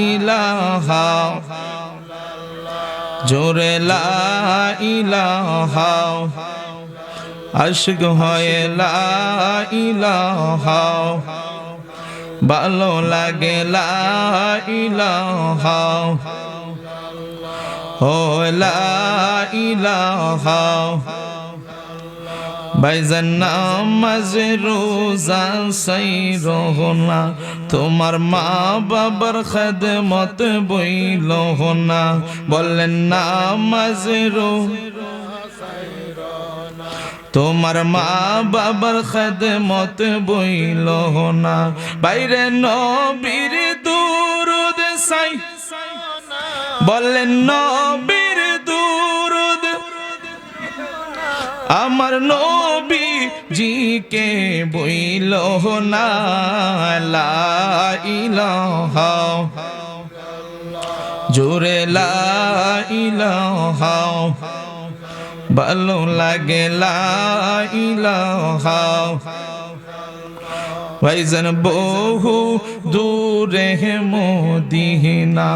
ইলাহা জোরে লা ইলাহা আশক হয় লা ইলাহা ভালো লাগে লা ইলাহা ও লা ইলাহা ভাইজান নামাজ রোজা সাইরোনা তোমার মা বাবার খেদমত বইল না বললেন নামাজ তোমার মা বাবার খেদমত বইল না বাইরে নবীর দুরুদ সাই বললেন নবীর দুরুদ আমার নবী জিকে বইল না লা ইলাহা জোরে লা ইলাহা ভালো লাগে লা ইলাহা ভাইজান বহু দূরে মদিনা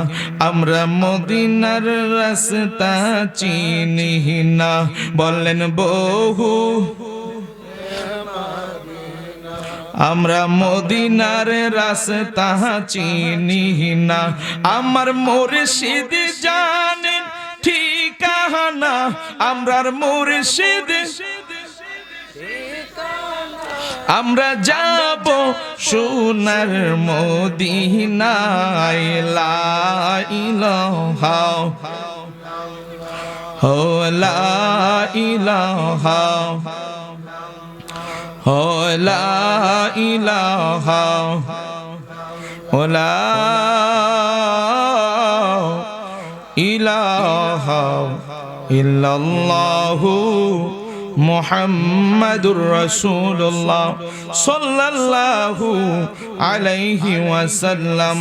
আমরা মদিনার রাস্তা চিনি না বললেন বহু আমরা মদিনার রাস্তা চিনি না আমার মুর্শিদ জানেন ঠিকানা আমরার মুর্শিদ আমরা যাব সোনার মদিনায় লা ইলাহা ও লা ইলাহা ও লা ইলাহা ও লা ইলাহা ইল্লাল্লাহু মুহাম্মাদুর রাসূলুল্লাহ সাল্লাল্লাহু আলাইহি ওয়াসাল্লাম।